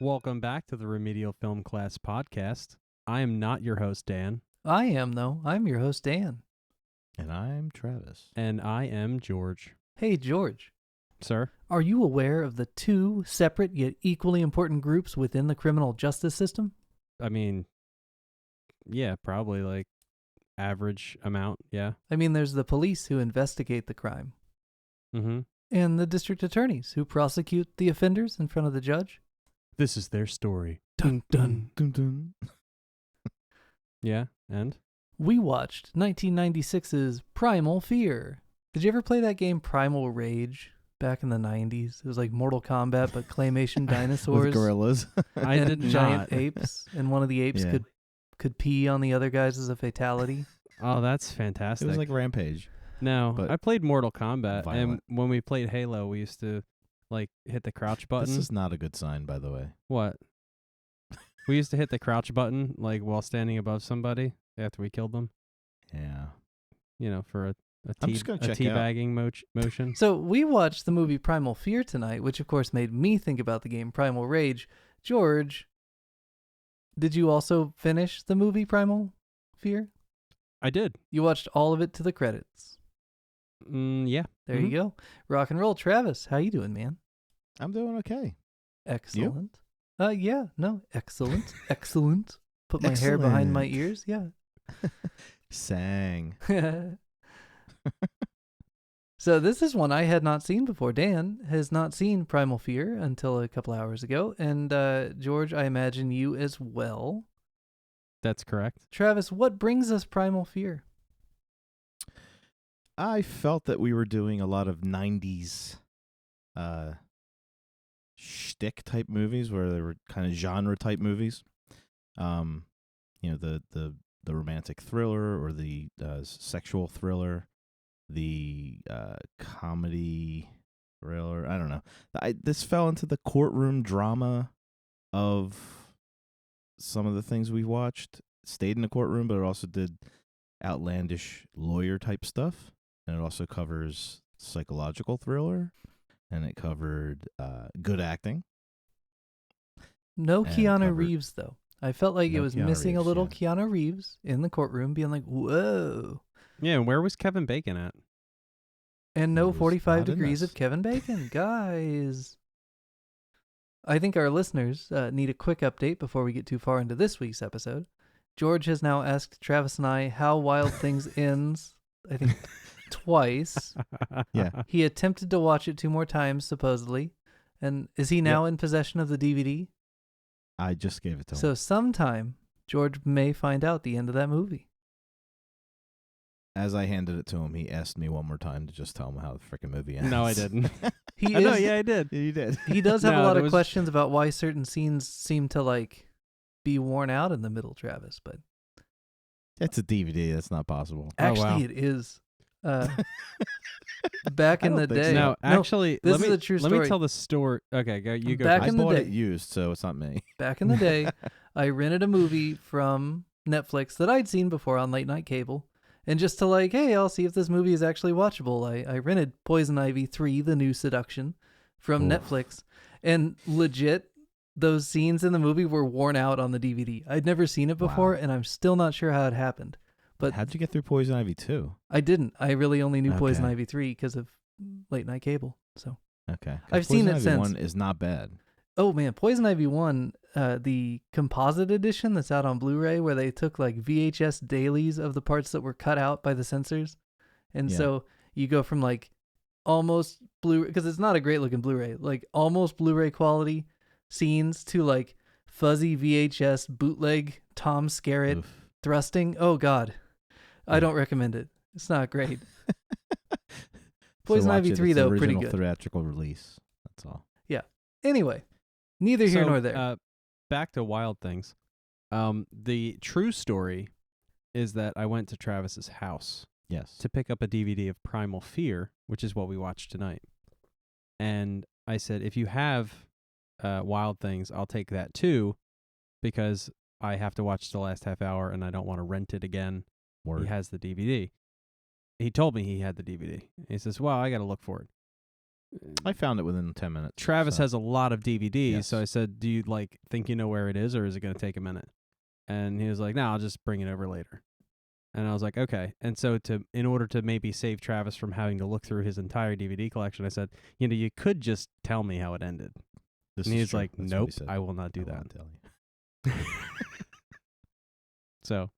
Welcome back to the Remedial Film Class Podcast. I am not your host, Dan. I am, though. I'm your host, Dan. And I'm Travis. And I am George. Hey, George. Sir? Are you aware of the two separate yet equally important groups within the criminal justice system? I mean, yeah, probably like average amount, yeah. I mean, there's the police who investigate the crime, Mm-hmm. and the district attorneys who prosecute the offenders in front of the judge. This is their story. Dun, dun. Dun, dun. Yeah, and? We watched 1996's Primal Fear. Did you ever play that game Primal Rage back in the 90s? It was like Mortal Kombat, but claymation dinosaurs. With gorillas. I and did giant not. apes, and one of the apes Yeah. could pee on the other guys as a fatality. Oh, that's It fantastic. was like Rampage. No, but I played Mortal Kombat, violent. and when we played Halo, we used to like hit the crouch button. This is not a good sign, by the way. What? We used to hit the crouch button like while standing above somebody after we killed them. Yeah. You know, for a I'm just gonna check out. teabagging motion. So we watched the movie Primal Fear tonight, which of course made me think about the game Primal Rage. George, did you also finish the movie Primal Fear? I did. You watched all of it to the credits. Yeah. There you go. Rock and roll. Travis, how you doing, man? I'm doing okay. Excellent. Yeah, no, excellent. Excellent. Put my hair behind my Excellent. ears. Yeah. Sang. So this is one I had not seen before. Dan has not seen Primal Fear until a couple hours ago. And George, I imagine you as well. That's correct. Travis, what brings us Primal Fear? I felt that we were doing a lot of 90s shtick type movies where they were kind of genre type movies. You know, the romantic thriller or the sexual thriller, the comedy thriller. I don't know. This fell into the courtroom drama of some of the things we watched. Stayed in the courtroom, but it also did outlandish lawyer type stuff. And it also covers psychological thriller. And it covered good acting. No And Keanu covered- Reeves, though. I felt like it No was Keanu missing a Reeves, little yeah. Keanu Reeves in the courtroom being like, whoa. Yeah, and where was Kevin Bacon at? And He no was 45 not in degrees this. of Kevin Bacon. Guys. I think our listeners need a quick update before we get too far into this week's episode. George has now asked Travis and I how Wild Things ends, I think, twice. Yeah. He attempted to watch it 2 more times, supposedly. And is he now in possession of the DVD? I just gave it to him. So sometime, George may find out the end of that movie. As I handed it to him, he asked me one more time to just tell him how the freaking movie ends. No, I didn't. He I know, is- yeah, I did. You did. He does have No, a lot there of was- questions about why certain scenes seem to, like, be worn out in the middle, Travis. But It's a DVD. That's not possible. actually, wow. it is. Back I in the don't think day. so. No, actually, this let is me a true let me story. tell the story. Okay, go. You go. Back I first. in the bought day. it used, so it's not me. Back in the day, I rented a movie from Netflix that I'd seen before on late night cable. And just to like, hey, I'll see if this movie is actually watchable. I rented Poison Ivy 3, The New Seduction from Oof. Netflix. And legit, those scenes in the movie were worn out on the DVD. I'd never seen it before, Wow. and I'm still not sure how it happened. But How'd you get through Poison Ivy 2? I didn't. I really only knew Poison Okay. Ivy 3 because of late night cable. So, Okay. 'Cause I've seen Poison it Ivy since. 1 is not bad. oh man, Poison Ivy 1, the composite edition that's out on Blu-ray where they took like VHS dailies of the parts that were cut out by the censors. And Yeah. so you go from like almost Blu-ray, because it's not a great looking Blu-ray, like almost Blu-ray quality scenes to like fuzzy VHS bootleg Tom Skerritt Oof. thrusting. Oh God. I Yeah. don't recommend it. It's not great. So Poison watch Ivy it. 3 It's the though, pretty original good. theatrical release. That's all. Anyway, neither here So, nor there. Back to Wild Things. The true story is that I went to Travis's house Yes. to pick up a DVD of Primal Fear, which is what we watched tonight. And I said, if you have Wild Things, I'll take that too, because I have to watch the last half hour and I don't want to rent it again. Word. He has the DVD. He told me he had the DVD. He says, well, I got to look for it. I found it within 10 minutes. Travis so. has a lot of DVDs, Yes. so I said, "Do you think you know where it is, or is it going to take a minute?" And he was like, "No, I'll just bring it over later." And I was like, "Okay." And so in order to maybe save Travis from having to look through his entire DVD collection, I said, "You could just tell me how it ended." This and is he's true. like, That's what he "Nope, said. I will not do I that." won't tell you. So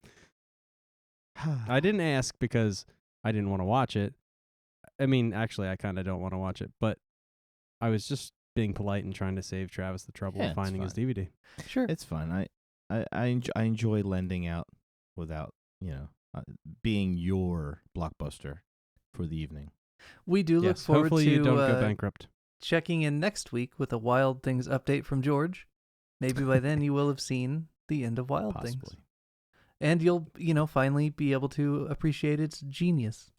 I didn't ask because I didn't want to watch it. I mean, actually, I kind of don't want to watch it, but I was just being polite and trying to save Travis the trouble Yeah, of it's finding his fine. DVD. Sure. It's fine. I enjoy lending out without, being your blockbuster for the evening. We do look Yes, forward hopefully to you don't go bankrupt. checking in next week with a Wild Things update from George. Maybe by then you will have seen the end of Wild Things. Possibly. And you'll, finally be able to appreciate its genius.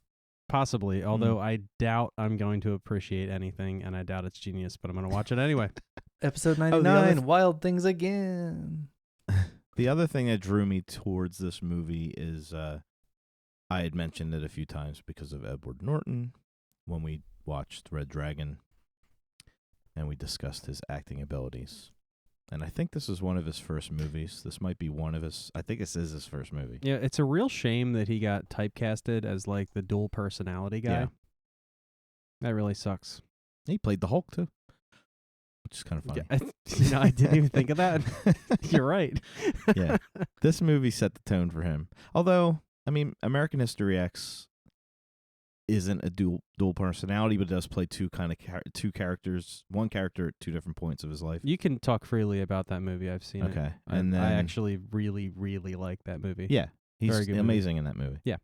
Possibly, although I doubt I'm going to appreciate anything, and I doubt it's genius, but I'm going to watch it anyway. Episode other 99, Wild Things Again. The other thing that drew me towards this movie is I had mentioned it a few times because of Edward Norton when we watched Red Dragon and we discussed his acting abilities. And I think this is one of his first movies. This might be one of his... I think this is his first movie. Yeah, it's a real shame that he got typecasted as like the dual personality guy. Yeah. That really sucks. He played the Hulk, too. Which is kind of funny. Yeah, I didn't even think of that. You're right. Yeah. This movie set the tone for him. Although, I mean, American History X isn't a dual personality, but it does play two characters, one character at two different points of his life. You can talk freely about that movie. I've seen it. Okay. And I actually really, really like that movie. Yeah. He's Very good amazing in that movie. Yeah.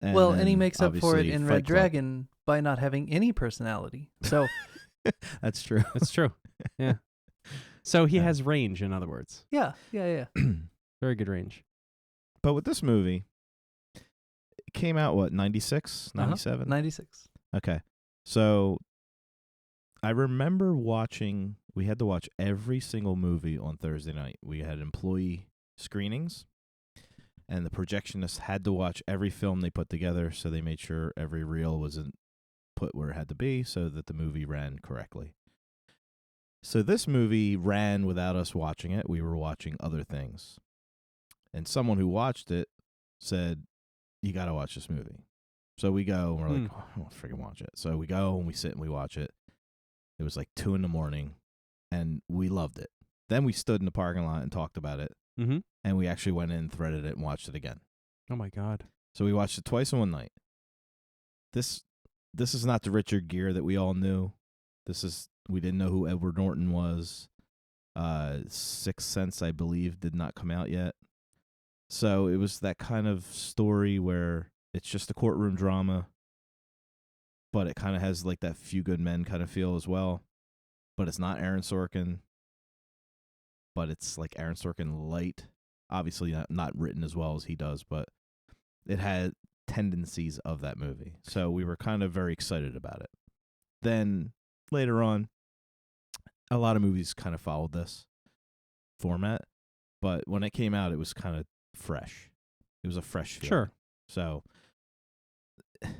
And he makes up for it obviously in Fight Red Club. Dragon by not having any personality. So That's true. That's true. Yeah. So he Yeah. has range, in other words. yeah. Very good range. But with this movie, it came out, 96, 97? 96. Okay. So I remember we had to watch every single movie on Thursday night. We had employee screenings, and the projectionists had to watch every film they put together, so they made sure every reel was put where it had to be so that the movie ran correctly. So this movie ran without us watching it. We were watching other things. And someone who watched it said, "You got to watch this movie." So we go, and we're like, "Oh, I don't freaking watch it." So we go, and we sit, and we watch it. It was like 2 a.m, and we loved it. Then we stood in the parking lot and talked about it, Mm-hmm. and we actually went in, threaded it, and watched it again. Oh, my God. So we watched it twice in one night. This is not the Richard Gere that we all knew. We didn't know who Edward Norton was. Sixth Sense, I believe, did not come out yet. So it was that kind of story where it's just a courtroom drama, but it kind of has like that Few Good Men kind of feel as well. But it's not Aaron Sorkin, but it's like Aaron Sorkin light. Obviously not written as well as he does, but it had tendencies of that movie. So we were kind of very excited about it. Then later on, a lot of movies kind of followed this format, but when it came out, it was kind of fresh. It was a fresh feeling. Sure. So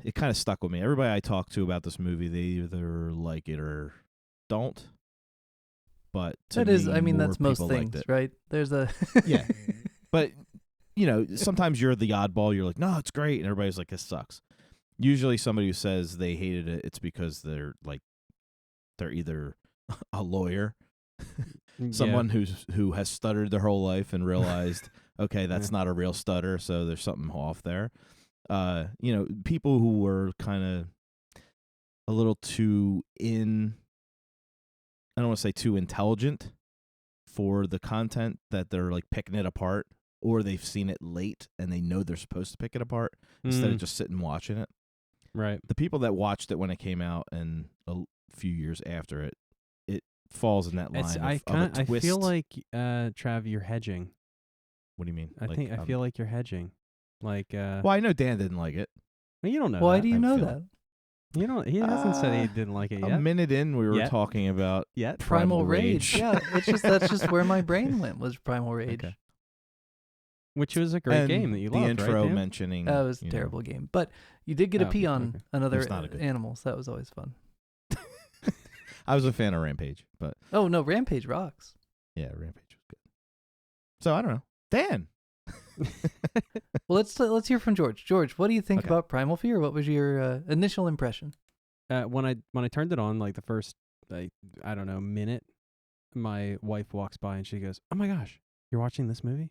it kind of stuck with me. Everybody I talk to about this movie, they either like it or don't. But to That is, me, I mean, more that's most people liked things, it. right? There's a... Yeah. But, sometimes you're the oddball. You're like, "No, it's great." And everybody's like, "This sucks." Usually somebody who says they hated it, it's because they're either a lawyer, someone who has stuttered their whole life and realized, okay, that's not a real stutter, so there's something off there. People who were kind of a little too I don't want to say too intelligent for the content that they're like picking it apart, or they've seen it late and they know they're supposed to pick it apart instead of just sitting watching it. Right. The people that watched it when it came out and a few years after it falls in that line of a twist. I feel like, Trav, you're hedging. What do you mean? I feel like you're hedging. Like, well, I know Dan didn't like it. well, you don't know. Why that. do you I know feel that? You don't. He hasn't said he didn't like it yet. A minute in, we were Yet? talking about Yet. Primal Rage. Yeah, that's just where my brain went, was Primal Rage. Okay. Which was a great and game that you the loved, intro right, Dan? mentioning. That was a terrible game. But you did get to pee on okay. another It's not a good animal, so that was always fun. I was a fan of Rampage, but Oh no, Rampage rocks. yeah, Rampage was good. So I don't know, Dan. Well, let's hear from George. George, what do you think Okay. about Primal Fear? What was your initial impression? When I turned it on, like the first, like, I don't know, minute, my wife walks by and she goes, "Oh my gosh, you're watching this movie?"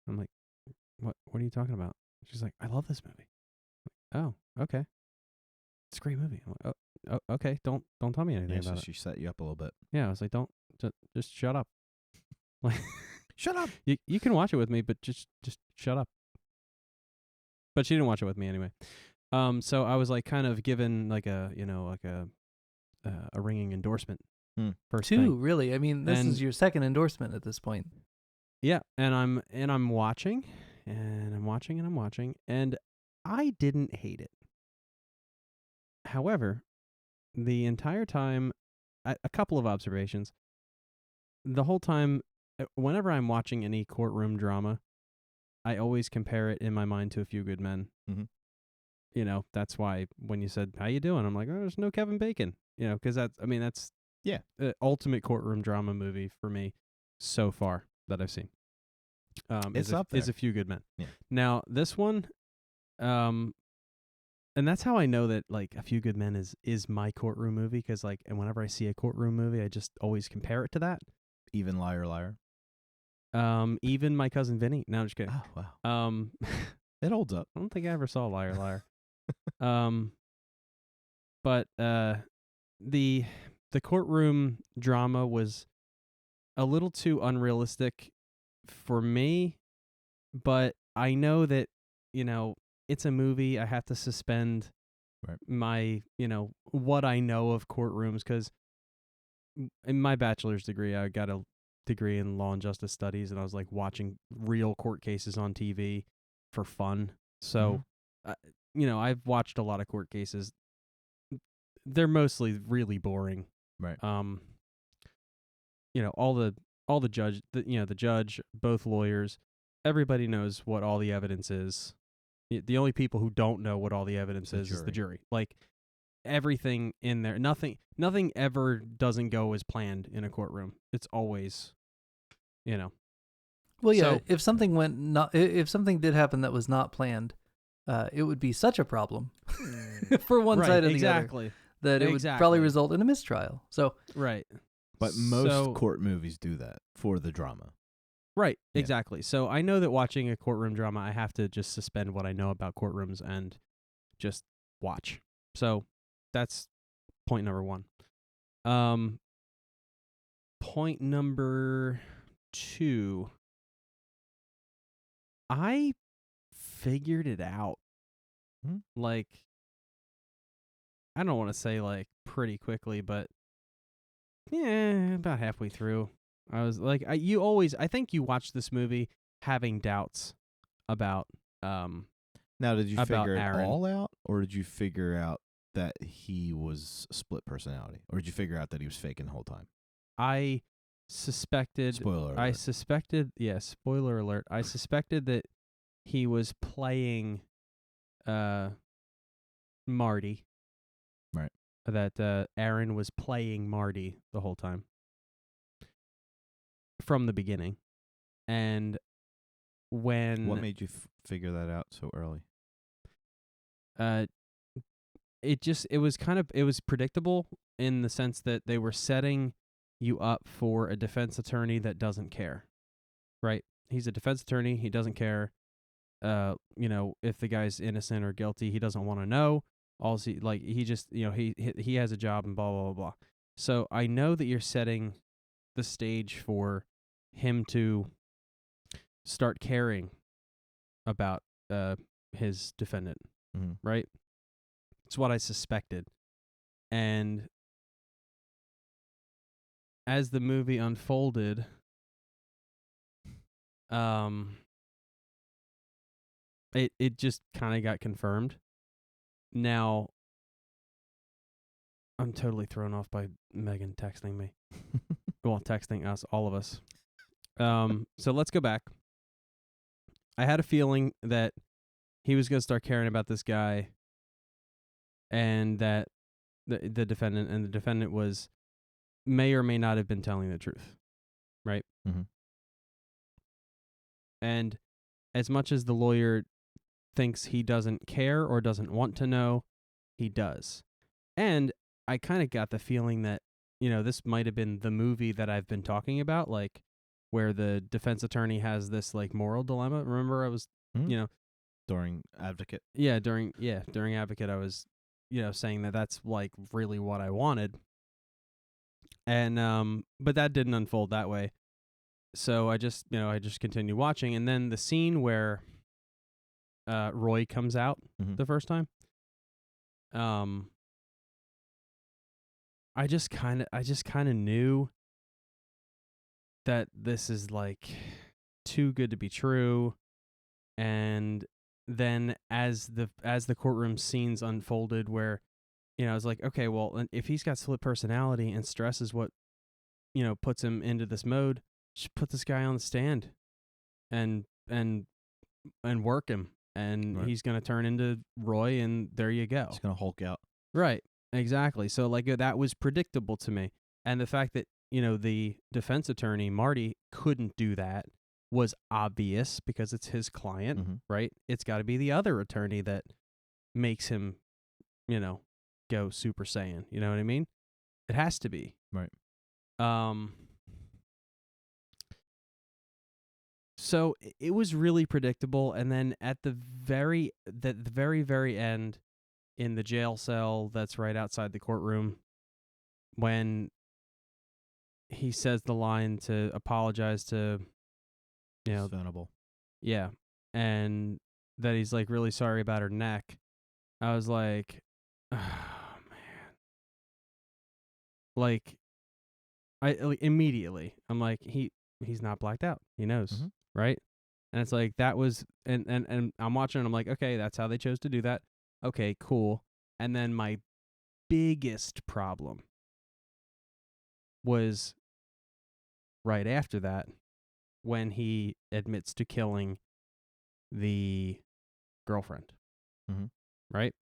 I'm like, "What are you talking about?" She's like, "I love this movie." I'm like, "Oh, okay. It's a great movie." I'm like, "Oh, okay. Don't tell me anything Yeah, so about it." she set you up a little bit. Yeah, I was like, "Don't just shut up." Like, Shut up. you can watch it with me, but just shut up. But she didn't watch it with me anyway. So I was like kind of given like a a ringing endorsement. First Two, thing. really. I mean, this And- is your second endorsement at this point. Yeah, and I'm watching, and I'm watching, and I'm watching, and I didn't hate it. However, the entire time, a couple of observations. The whole time, whenever I'm watching any courtroom drama, I always compare it in my mind to A Few Good Men. Mhm. You know, that's why when you said, "How you doing?" I'm like, "Oh, there's no Kevin Bacon." You know, because that's Yeah. the ultimate courtroom drama movie for me so far that I've seen. It's is up is there. A Few Good Men. Yeah. Now this one, and that's how I know that like A Few Good Men is my courtroom movie, because like, and whenever I see a courtroom movie, I just always compare it to that. Even Liar Liar. Even My Cousin Vinny. No, I'm just kidding. Oh wow. It holds up. I don't think I ever saw Liar Liar. But the courtroom drama was a little too unrealistic for me, but I know that, you know, it's a movie. I have to suspend Right. my, what I know of courtrooms, because in my bachelor's degree, I got a degree in law and justice studies, and I was like watching real court cases on TV for fun. So, I've watched a lot of court cases. They're mostly really boring. Right. All the judge, the judge, both lawyers, everybody knows what all the evidence is. The only people who don't know what all the evidence is the jury. Like, everything in there, nothing ever doesn't go as planned in a courtroom. It's always, Well, yeah. So- If something did happen that was not planned, it would be such a problem for one right, side or the exactly. other that it would Exactly. probably result in a mistrial. So Right. But most So- court movies do that for the drama. Right, Yeah. exactly. So I know that watching a courtroom drama, I have to just suspend what I know about courtrooms and just watch. So that's point number one. Point number two, I figured it out. Like, I don't want to say like pretty quickly, but yeah, about halfway through. I was like, I think you watch this movie having doubts about, Now, did you About figure it Aaron. all out, or did you figure out that he was split personality, or did you figure out that he was faking the whole time? I suspected, Spoiler alert. I suspected, yeah, spoiler alert. I suspected that he was playing, Marty. Right. That Aaron was playing Marty the whole time. From the beginning. And when What made you figure that out so early? it was predictable in the sense that they were setting you up for a defense attorney that doesn't care. Right? He's a defense attorney, he doesn't care if the guy's innocent or guilty, he doesn't want to know. He just, he has a job and blah blah blah blah. So I know that you're setting the stage for him to start caring about his defendant, right? It's what I suspected. And as the movie unfolded, it just kind of got confirmed. Now, I'm totally thrown off by Megan texting me. Well, texting us, all of us. So let's go back. I had a feeling that he was going to start caring about this guy, and that the defendant was may or may not have been telling the truth, right? Mhm. And as much as the lawyer thinks he doesn't care or doesn't want to know, he does. And I kind of got the feeling that, this might have been the movie that I've been talking about, like where the defense attorney has this like moral dilemma. Remember I was, Mhm. During Advocate. during Advocate, I was, saying that that's like really what I wanted. And but that didn't unfold that way. So I just continued watching, and then the scene where Roy comes out Mhm. the first time, I just kind of knew that this is like too good to be true. And then as the courtroom scenes unfolded, where I was like, okay, well, if he's got split personality and stress is what puts him into this mode, just put this guy on the stand and work him, and Right. he's gonna turn into Roy, and there you go. He's gonna Hulk out. Right. Exactly. So like that was predictable to me. And the fact that, the defense attorney, Marty, couldn't do that was obvious because it's his client, Mhm. right? It's got to be the other attorney that makes him, go Super Saiyan. You know what I mean? It has to be. Right. So it was really predictable, and then at the very very end, in the jail cell that's right outside the courtroom, when he says the line to apologize to, Venable. yeah, and that he's like really sorry about her neck, I was like, oh man, like immediately I'm like, he's not blacked out, he knows, Mhm. right? And it's like that was, and I'm watching and I'm like, okay, that's how they chose to do that. Okay, cool. And then my biggest problem was right after that, when he admits to killing the girlfriend. Mhm. Right?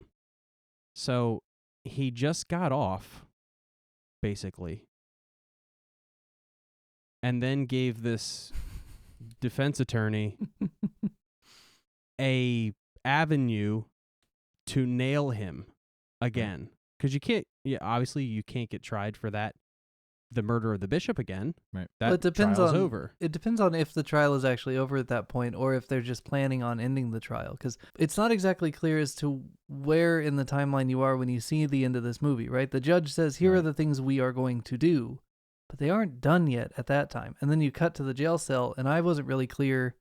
So he just got off, basically, and then gave this defense attorney a avenue to nail him again. Because obviously you can't get tried for that, the murder of the bishop again. Right. That Well, it depends trial's on over. It depends on if the trial is actually over at that point, or if they're just planning on ending the trial. Because it's not exactly clear as to where in the timeline you are when you see the end of this movie, right? The judge says, "Here are Right. the things we are going to do," but they aren't done yet at that time. And then you cut to the jail cell, and I wasn't really clear,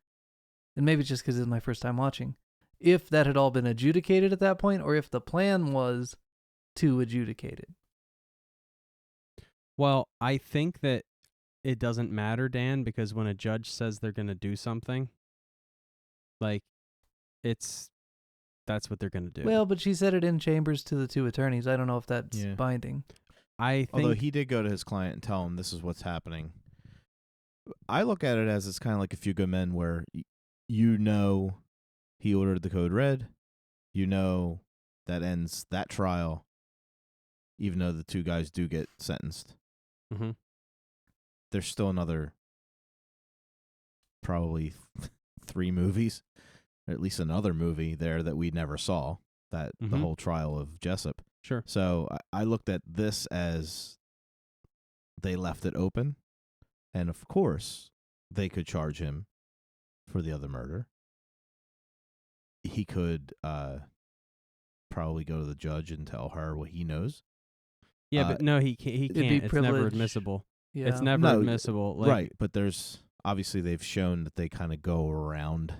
and maybe it's just because it's my first time watching, if that had all been adjudicated at that point, or if the plan was to adjudicate it. Well, I think that it doesn't matter, Dan, because when a judge says they're going to do something, like, that's what they're going to do. Well, but she said it in chambers to the two attorneys. I don't know if that's Yeah. binding. I think, Although he did go to his client and tell him this is what's happening. I look at it as it's kind of like A Few Good Men, where he ordered the code red. That ends that trial, even though the two guys do get sentenced. mm-hmm. There's still another probably 3 movies, or at least another movie there that we never saw, that the Mhm. whole trial of Jessup. Sure. So I looked at this as they left it open, and of course they could charge him for the other murder. He could probably go to the judge and tell her what he knows. Yeah, but no, he can't. it'd be It's never privilege. admissible. Yeah. It's never No, admissible. Like, Right, but there's obviously they've shown that they kind of go around.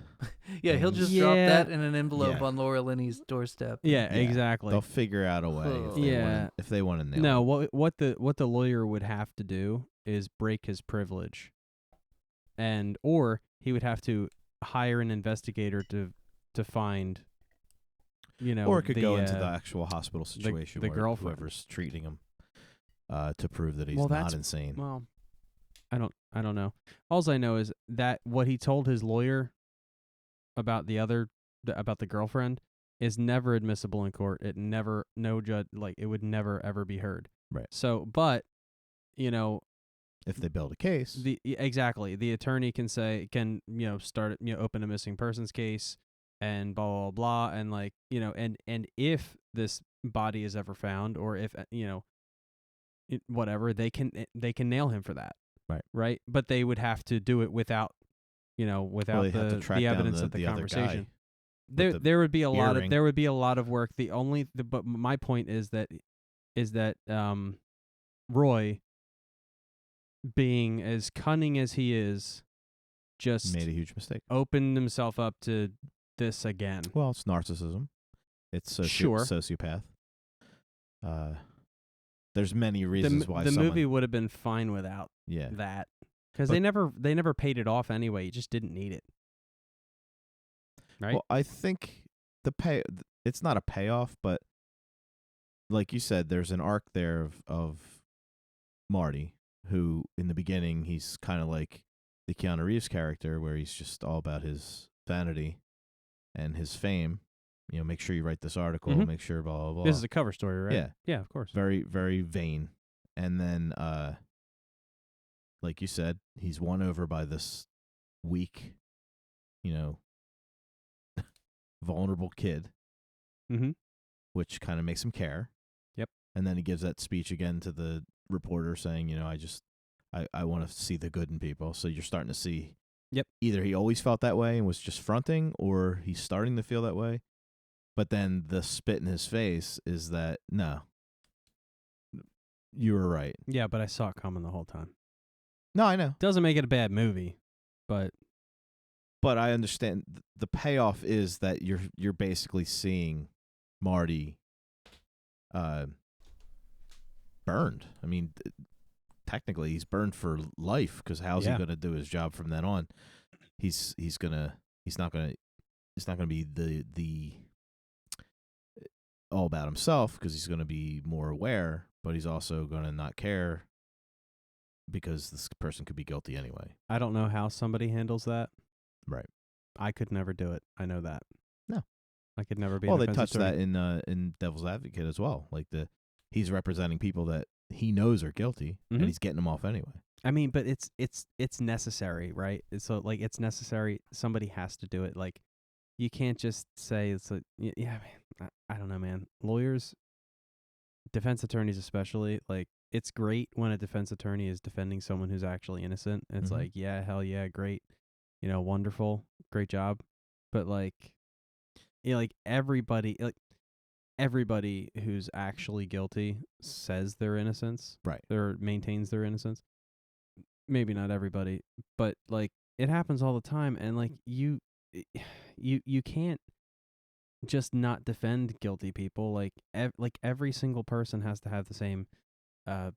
Yeah, he'll things. just drop Yeah. that in an envelope Yeah. on Laura Linney's doorstep. Yeah, Yeah, exactly. They'll figure out a way if they Yeah. want, if they want to nail No, it. what the lawyer would have to do is break his privilege, or he would have to hire an investigator to find, Or it could go into uh, the actual hospital situation the where girlfriend. whoever's treating him to prove that he's Well, not that's- insane. Well, I don't know. All I know is that what he told his lawyer about about the girlfriend is never admissible in court. It never, no judge, like, it would never ever be heard. Right. So, but If they build a case. Exactly. The attorney can start, open a missing persons case and blah, blah, blah. And and if this body is ever found, or if, whatever, they can nail him for that. Right. Right. But they would have to do it without the evidence of the conversation. There would be a lot of work. But my point is that Roy, being as cunning as he is, just made a huge mistake. Opened himself up to this again. Well, it's narcissism. It's sociopath. There's many reasons why the movie would have been fine without that, because they never paid it off anyway. You just didn't need it, right? Well, I think it's not a payoff, but like you said, there's an arc there of Marty, who in the beginning he's kind of like the Keanu Reeves character, where he's just all about his vanity and his fame. Make sure you write this article, make sure blah, blah, blah. This is a cover story, right? Yeah. Yeah, of course. Very, very vain. And then, like you said, he's won over by this weak, vulnerable kid, which kind of makes him care. Yep. And then he gives that speech again to the reporter saying, I want to see the good in people. So you're starting to see either he always felt that way and was just fronting, or he's starting to feel that way. But then the spit in his face is that, no, you were right. Yeah, but I saw it coming the whole time. No, I know. Doesn't make it a bad movie, but I understand the payoff is that you're basically seeing Marty burned. I mean, technically he's burned for life, because how's he going to do his job from then on? It's not going to be the all about himself, because he's going to be more aware, but he's also going to not care because this person could be guilty anyway. I don't know how somebody handles that. Right. I could never do it. I know that. No. I could never be. Well, they touched that in Devil's Advocate as well. Like he's representing people that he knows are guilty, and he's getting them off anyway. I mean, but it's necessary, right? So it's necessary. Somebody has to do it. Like, you can't just say it's like, I don't know, man. Lawyers, defense attorneys especially, like, it's great when a defense attorney is defending someone who's actually innocent. It's like, yeah, hell yeah, great, wonderful, great job. But like everybody who's actually guilty says their innocence, right? Or maintains their innocence. Maybe not everybody, but like it happens all the time, and like you can't just not defend guilty people. Like every single person has to have the same like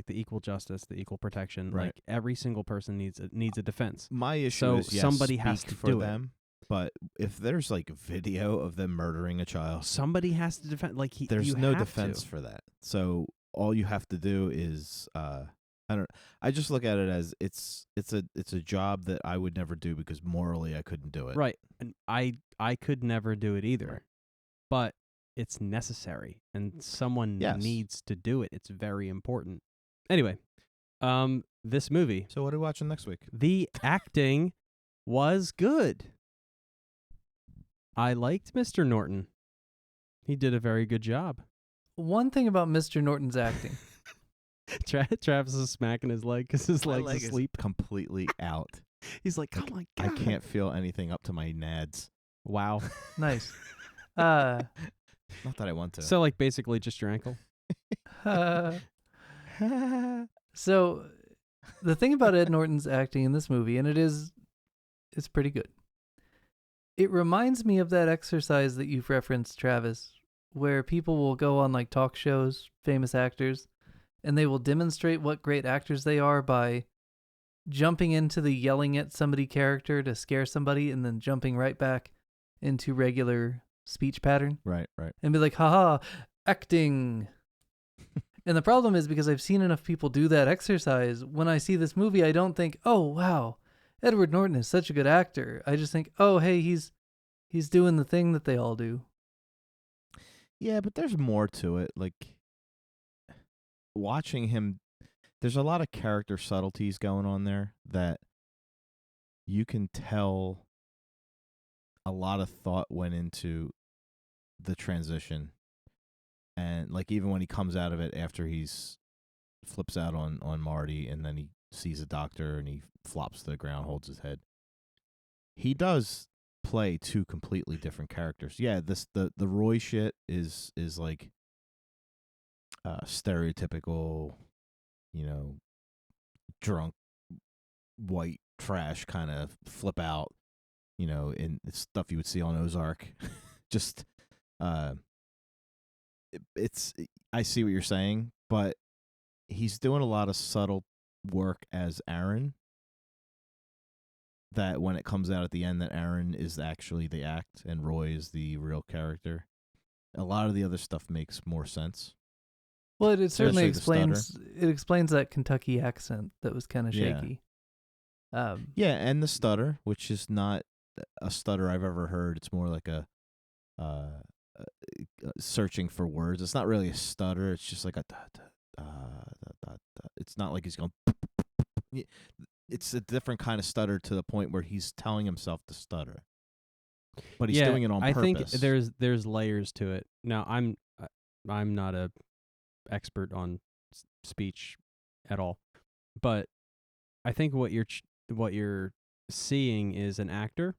the equal justice, the equal protection. Right. Like every single person needs a defense. My issue is somebody has to do them. But if there's like video of them murdering a child, somebody has to defend. Like there's no defense for that. So all you have to do is I just look at it as it's a job that I would never do because morally I couldn't do it. Right. And I could never do it either. Right. But it's necessary, and someone needs to do it. It's very important. Anyway, this movie. So what are we watching next week? The acting was good. I liked Mr. Norton. He did a very good job. One thing about Mr. Norton's acting. Travis is smacking his leg because his leg's asleep. Completely out. He's like, oh my God. I can't feel anything up to my nads. Wow. Nice. Not that I want to. So like basically just your ankle? So the thing about Ed Norton's acting in this movie, and it's pretty good. It reminds me of that exercise that you've referenced, Travis, where people will go on like talk shows, famous actors, and they will demonstrate what great actors they are by jumping into the yelling at somebody character to scare somebody and then jumping right back into regular speech pattern. Right. And be like, haha, acting. And the problem is because I've seen enough people do that exercise, when I see this movie, I don't think, oh, wow, Edward Norton is such a good actor. I just think, oh, hey, he's doing the thing that they all do. Yeah, but there's more to it. Like, watching him, there's a lot of character subtleties going on there that you can tell a lot of thought went into the transition. And like even when he comes out of it after he's flips out on Marty and then he sees a doctor and he flops to the ground, holds his head. He does play two completely different characters. Yeah, the Roy shit is like stereotypical, drunk white trash kind of flip out, in stuff you would see on Ozark. Just it's I see what you're saying, but he's doing a lot of subtle work as Aaron, that when it comes out at the end that Aaron is actually the act and Roy is the real character. A lot of the other stuff makes more sense. Well, it certainly Especially explains that Kentucky accent that was kind of Yeah. shaky. Yeah, and the stutter, which is not a stutter I've ever heard. It's more like a searching for words. It's not really a stutter. It's just like a it's not like he's going. It's a different kind of stutter to the point where he's telling himself to stutter, but he's doing it on purpose. I think there's layers to it. Now I'm not a expert on speech at all, but I think what you're seeing is an actor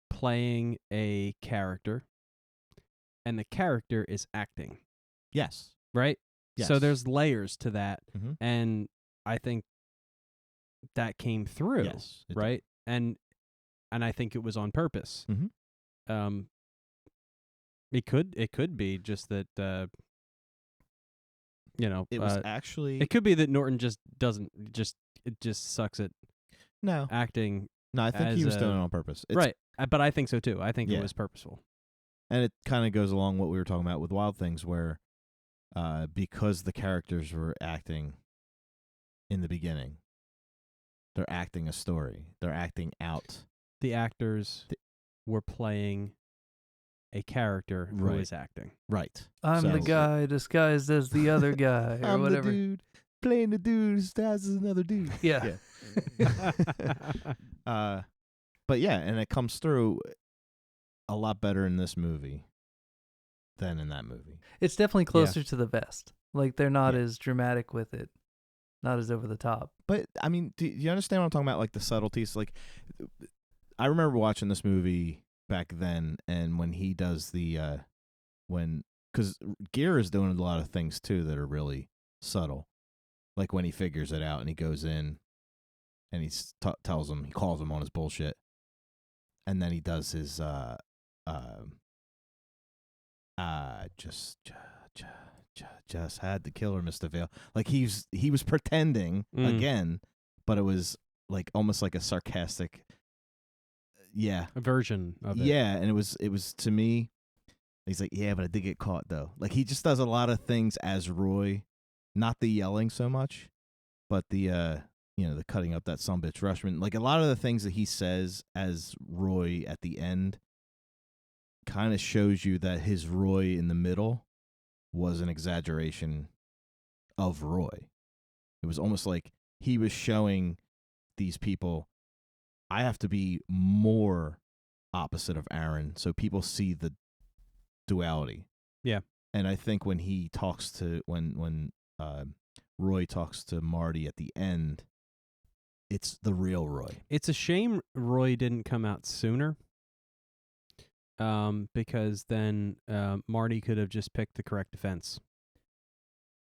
playing a character, and the character is acting. Yes. Right? Yes. So there's layers to that, Mhm. and I think that came through, Yes, it right? And I think it was on purpose. Mhm. It could be just that It was actually it could be that Norton just sucks at no. acting. No, I think he as was a- doing it on purpose. It's, Right. But I think so too. I think Yeah. it was purposeful. And it kind of goes along what we were talking about with Wild Things, where because the characters were acting in the beginning, they're acting a story. They're acting out. The actors were playing a character who Right. is acting. Right. I'm the So- guy disguised as the other guy, or I'm whatever. the dude playing the dude as another dude. Yeah. But yeah, and it comes through a lot better in this movie than in that movie. It's definitely closer to the vest. Like, they're not Yeah. as dramatic with it, not as over the top. But I mean, do you understand what I'm talking about? Like the subtleties. Like, I remember watching this movie back then, and when he does the because Gere is doing a lot of things too that are really subtle. Like when he figures it out and he goes in, and he tells him, he calls him on his bullshit, and then he does his just had to kill her, Mr. Vale. Like he was pretending again, but it was like almost like a sarcastic, A version of it. yeah. And it was to me, he's like, yeah, but I did get caught though. Like he just does a lot of things as Roy, not the yelling so much, but the the cutting up that sumbitch Rushman. Like a lot of the things that he says as Roy at the end kind of shows you that his Roy in the middle was an exaggeration of Roy. It was almost like he was showing these people, I have to be more opposite of Aaron so people see the duality. Yeah. And I think when he talks to when Roy talks to Marty at the end, it's the real Roy. It's a shame Roy didn't come out sooner. Because then Marty could have just picked the correct defense.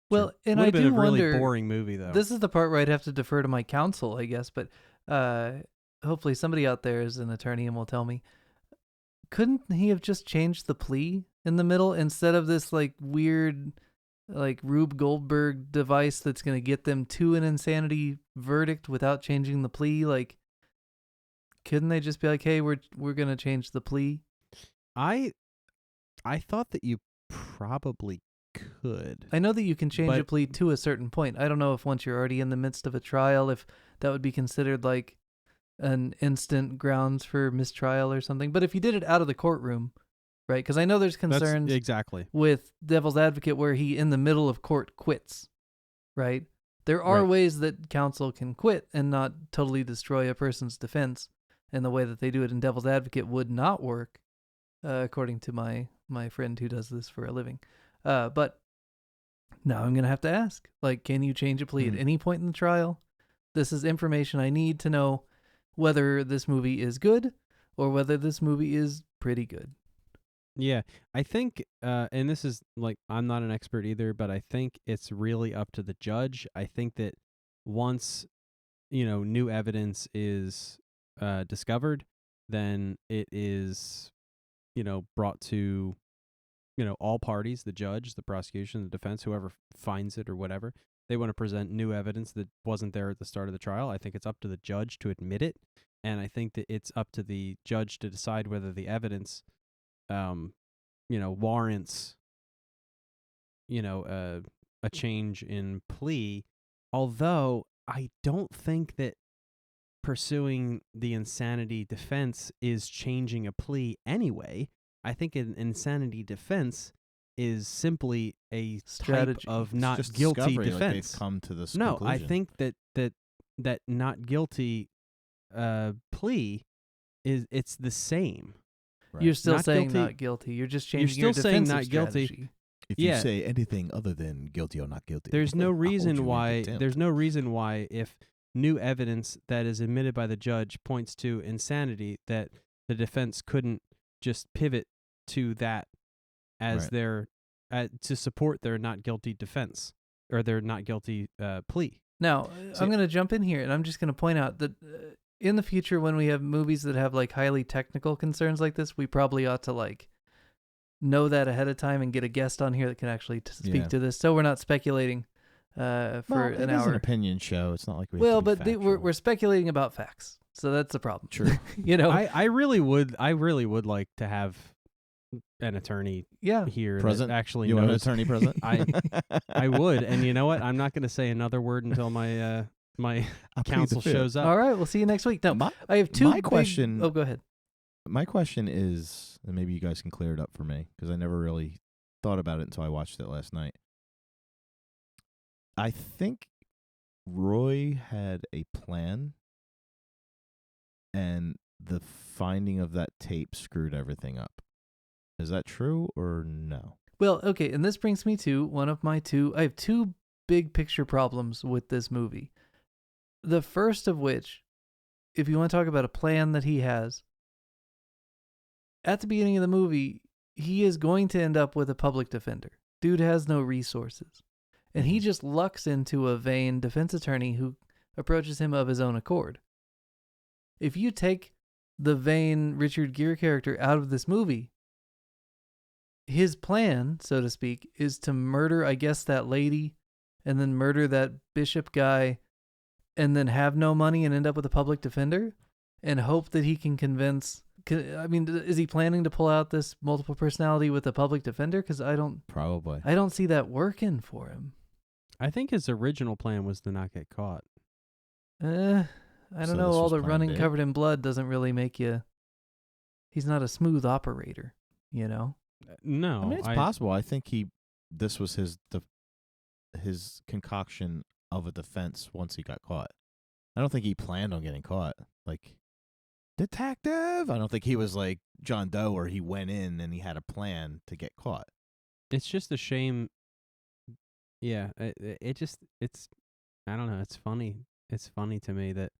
Well, and Would I have been do a really wonder. boring movie though. This is the part where I'd have to defer to my counsel, I guess. But hopefully, somebody out there is an attorney and will tell me. Couldn't he have just changed the plea in the middle instead of this like weird, like Rube Goldberg device that's going to get them to an insanity verdict without changing the plea? Like, couldn't they just be like, "Hey, we're going to change the plea"? I thought that you probably could. I know that you can change a But- plea to a certain point. I don't know if once you're already in the midst of a trial, if that would be considered like an instant grounds for mistrial or something. But if you did it out of the courtroom, right? Because I know there's concerns exactly with Devil's Advocate where he, in the middle of court, quits, right? There are Right. ways that counsel can quit and not totally destroy a person's defense, and the way that they do it in Devil's Advocate would not work, according to my friend who does this for a living. But now I'm going to have to ask, like, can you change a plea at any point in the trial? This is information I need to know whether this movie is good or whether this movie is pretty good. Yeah, I think, and this is like, I'm not an expert either, but I think it's really up to the judge. I think that once, new evidence is discovered, then it is, brought to, all parties, the judge, the prosecution, the defense, whoever finds it or whatever. They want to present new evidence that wasn't there at the start of the trial. I think it's up to the judge to admit it, and I think that it's up to the judge to decide whether the evidence warrants, a change in plea. Although I don't think that pursuing the insanity defense is changing a plea anyway. I think an insanity defense is simply a Strategy. type of It's not just guilty discovery, defense. Like they've come to this No, conclusion. I think that not guilty plea it's the same. Right. You're still Not saying guilty. not guilty. You're just changing still your saying defensive not guilty. strategy. If Yeah. you say anything other than guilty or not guilty, There's no I'll hold you reason in why. contempt. There's no reason why, if new evidence that is admitted by the judge points to insanity, that the defense couldn't just pivot to that as Right. their to support their not guilty defense or their not guilty plea. Now, So- I'm going to jump in here, and I'm just going to point out that in the future, when we have movies that have like highly technical concerns like this, we probably ought to like know that ahead of time and get a guest on here that can actually speak Yeah. to this, so we're not speculating for Well, an it is hour. an opinion show. It's not like we. Well, have to but be we're factual. speculating about facts, so that's the problem. True. I really would like to have an attorney Yeah. here Present? that actually You want an knows. attorney present? I would, and you know what? I'm not going to say another word until my my I plead the counsel fifth. shows up. All right, we'll see you next week. No, My, I have two my big- question- Oh, go ahead. my question is, and maybe you guys can clear it up for me because I never really thought about it until I watched it last night. I think Roy had a plan, and the finding of that tape screwed everything up. Is that true or no? Well, okay, and this brings me to one of my I have two big picture problems with this movie. The first of which, if you want to talk about a plan that he has, at the beginning of the movie, he is going to end up with a public defender. Dude has no resources. And he just lucks into a vain defense attorney who approaches him of his own accord. If you take the vain Richard Gere character out of this movie, his plan, so to speak, is to murder, I guess, that lady, and then murder that bishop guy, and then have no money and end up with a public defender, and hope that he can convince... I mean, is he planning to pull out this multiple personality with a public defender? Because I don't see that working for him. I think his original plan was to not get caught. I don't So know. this All was the planned running in? covered in blood doesn't really make you... He's not a smooth operator, you know? No, I mean, it's possible. I think this was his concoction of a defense once he got caught. I don't think he planned on getting caught. Like, detective! I don't think he was like John Doe where he went in and he had a plan to get caught. It's just a shame. Yeah, it's I don't know. It's funny. It's funny to me that,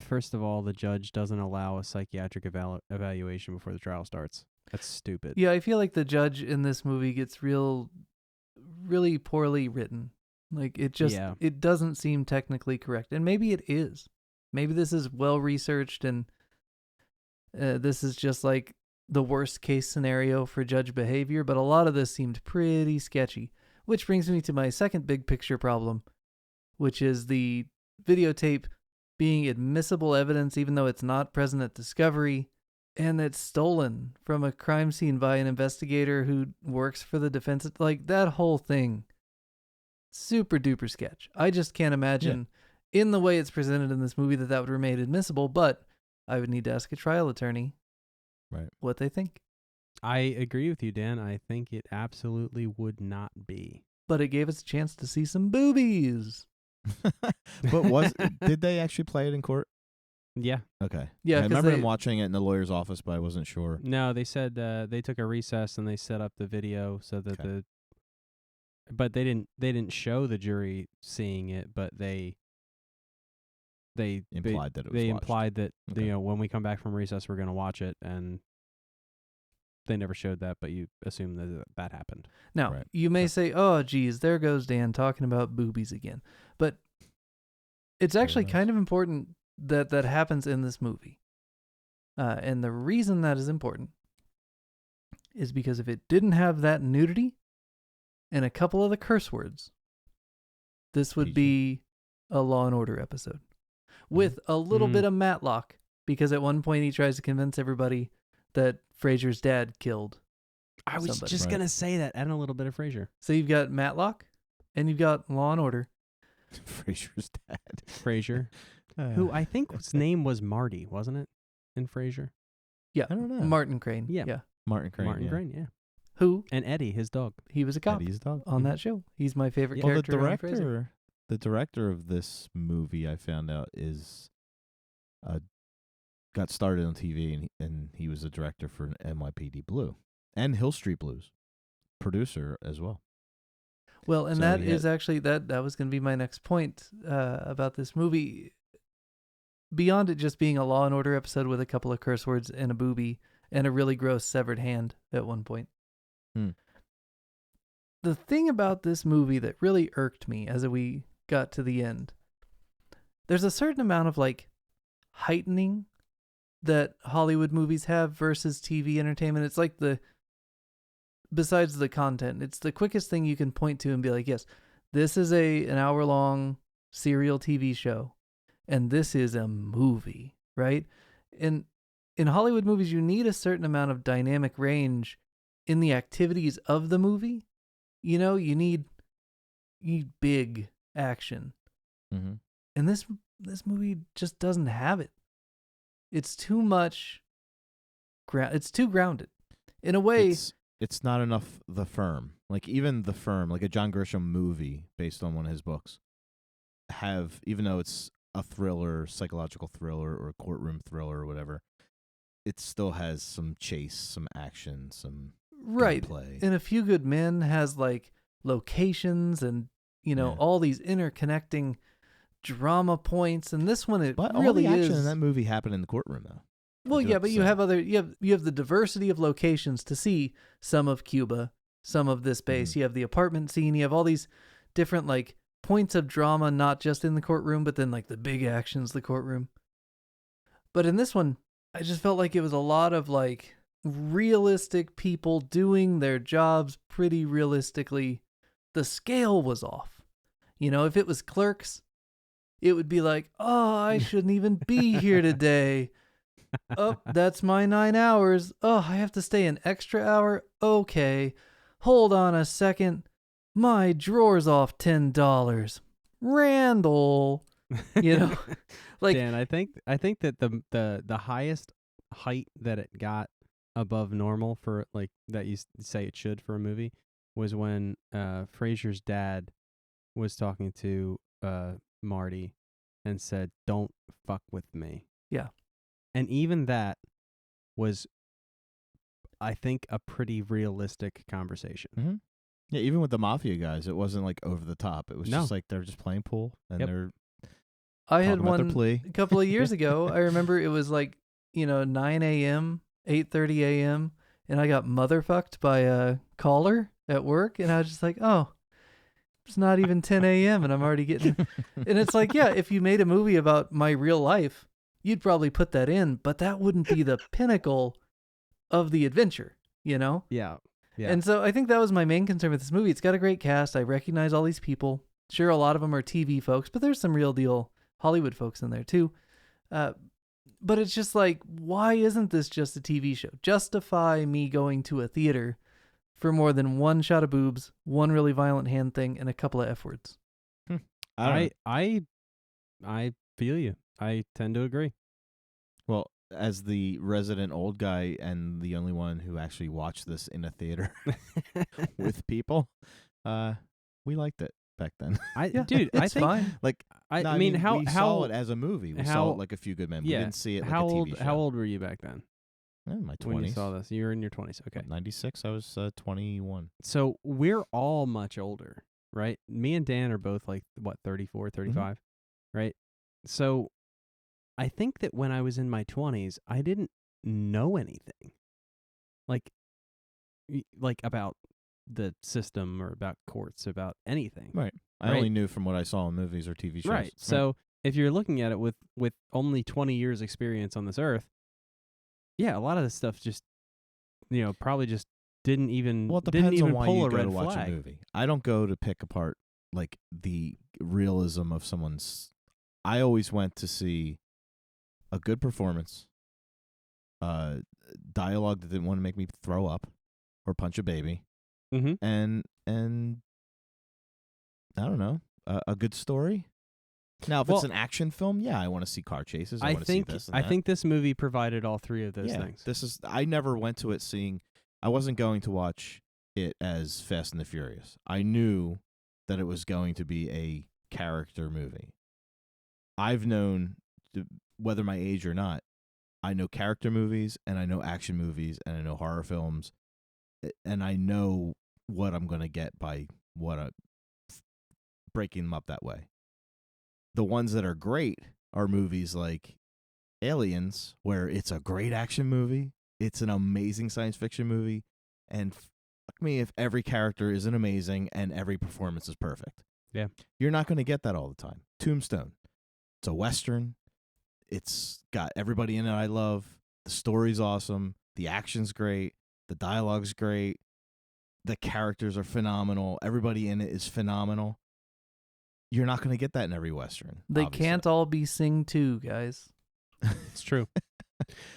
first of all, the judge doesn't allow a psychiatric evaluation before the trial starts. That's stupid. Yeah, I feel like the judge in this movie gets really poorly written. Like, it doesn't seem technically correct. And maybe it is. Maybe this is well researched and this is just like the worst case scenario for judge behavior, but a lot of this seemed pretty sketchy. Which brings me to my second big picture problem, which is the videotape being admissible evidence even though it's not present at discovery, and it's stolen from a crime scene by an investigator who works for the defense. Like, that whole thing, super duper sketch. I just can't imagine in the way it's presented in this movie that would remain admissible, but I would need to ask a trial attorney Right. what they think. I agree with you, Dan. I think it absolutely would not be. But it gave us a chance to see some boobies. But did they actually play it in court? Yeah. Okay. Yeah, I 'cause remember they- him watching it in the lawyer's office, but I wasn't sure. No, they said they took a recess and they set up the video so that Okay. but they didn't show the jury seeing it, but they Implied that it was they watched. implied that Okay. when we come back from recess we're going to watch it, and they never showed that, but you assume that happened. Now, Right. you may Yep. say, oh, geez, there goes Dan talking about boobies again. But it's actually enough. kind of important that that happens in this movie. And the reason that is important is because if it didn't have that nudity and a couple of the curse words, this would PG. be a Law and Order episode with a little bit of Matlock, because at one point he tries to convince everybody that Frasier's dad killed. I was somebody. just Right. going to say that, and a little bit of Frasier. So you've got Matlock and you've got Law and Order. Frasier's dad. Frasier, who I think his name was Marty, wasn't it, in Frasier? Yeah, I don't know. Martin Crane. Yeah. Martin Crane. Martin yeah. Crane, yeah. Who And Eddie, his dog. he was a cop Eddie's dog. on that show. He's my favorite Well, the character. on Frasier. director of this movie, I found out, is got started on TV, and he was a director for NYPD Blue and Hill Street Blues, producer as well. Well, and So that he is had- actually that was going to be my next point about this movie. Beyond it just being a Law and Order episode with a couple of curse words and a boobie and a really gross severed hand at one point. The thing about this movie that really irked me as we got to the end, there's a certain amount of like heightening that Hollywood movies have versus TV entertainment. It's like besides the content, it's the quickest thing you can point to and be like, yes, this is an hour-long serial TV show, and this is a movie, right? In Hollywood movies, you need a certain amount of dynamic range in the activities of the movie. You know, you need big action. Mm-hmm. And this movie just doesn't have it. It's too much. It's too grounded. In a way, It's not enough. The Firm, like even The Firm, like a John Grisham movie based on one of his books, even though it's a thriller, psychological thriller, or a courtroom thriller or whatever, it still has some chase, some action, some right. play. And A Few Good Men has like locations and Yeah. all these interconnecting drama points, and this one But really all the action is. in that movie happened in the courtroom, though. Well, I do yeah, have but to you say. have you have the diversity of locations to see some of Cuba, some of this base. Mhm. You have the apartment scene. You have all these different like points of drama, not just in the courtroom, but then like the big actions, the courtroom. But in this one, I just felt like it was a lot of like realistic people doing their jobs pretty realistically. The scale was off. You know, if it was Clerks, it would be like, oh, I shouldn't even be here today. Oh, that's my 9 hours. Oh, I have to stay an extra hour? Okay. Hold on a second. My drawer's off $10. Randall. You know, like Dan, I think that the highest height that it got above normal for like that you say it should for a movie was when Frasier's dad was talking to Marty and said, "Don't fuck with me." Yeah. And even that was, I think, a pretty realistic conversation. Mm-hmm. Yeah, even with the mafia guys, it wasn't like over the top. It was No. just like they're just playing pool and Yep. they're I had talking about their one plea. a couple of years ago. I remember it was like, 9 a.m., 8:30 a.m., and I got motherfucked by a caller at work, and I was just like, oh, it's not even 10 a.m., and I'm already getting... And it's like, yeah, if you made a movie about my real life, you'd probably put that in, but that wouldn't be the pinnacle of the adventure, you know? Yeah. Yeah. And so I think that was my main concern with this movie. It's got a great cast. I recognize all these people. Sure, a lot of them are TV folks, but there's some real deal Hollywood folks in there too. But it's just like, why isn't this just a TV show? Justify me going to a theater for more than one shot of boobs, one really violent hand thing, and a couple of F words. I feel you. I tend to agree. Well, as the resident old guy and the only one who actually watched this in a theater with people, we liked it back then. Dude, I It's think fine. Like, I no, I mean, we saw it as a movie. We saw how- it like A Few Good Men. yeah, We didn't see it like how a TV old show. how old were you back then My 20s. when you saw this? You were in your 20s. Okay. 96. I was 21. So we're all much older, right? Me and Dan are both like, what, 34, 35, right? So I think that when I was in my 20s, I didn't know anything like about the system or about courts, about anything. Right. I Right. only knew from what I saw in movies or TV shows. Right. So if you're looking at it with only 20 years experience on this earth, yeah, a lot of this stuff just, probably just didn't even Well, it didn't depends on even why pull you a go red to watch flag. a movie. I don't go to pick apart like the realism of someone's. I always went to see a good performance, dialogue that didn't want to make me throw up or punch a baby, Mm-hmm. and I don't know, a good story. Now, if it's Well, an action film, yeah, I want to see car chases. I want to see think this. And I that. think this movie provided all three of those yeah, things. this is. I never went to it seeing. I wasn't going to watch it as Fast and the Furious. I knew that it was going to be a character movie. I've known, whether my age or not, I know character movies and I know action movies and I know horror films, and I know what I'm going to get by breaking them up that way. The ones that are great are movies like Aliens, where it's a great action movie, it's an amazing science fiction movie, and fuck me if every character isn't amazing and every performance is perfect. Yeah. You're not going to get that all the time. Tombstone. It's a Western. It's got everybody in it I love. The story's awesome. The action's great. The dialogue's great. The characters are phenomenal. Everybody in it is phenomenal. You're not going to get that in every Western. They obviously. can't all be Sing 2, guys. It's true.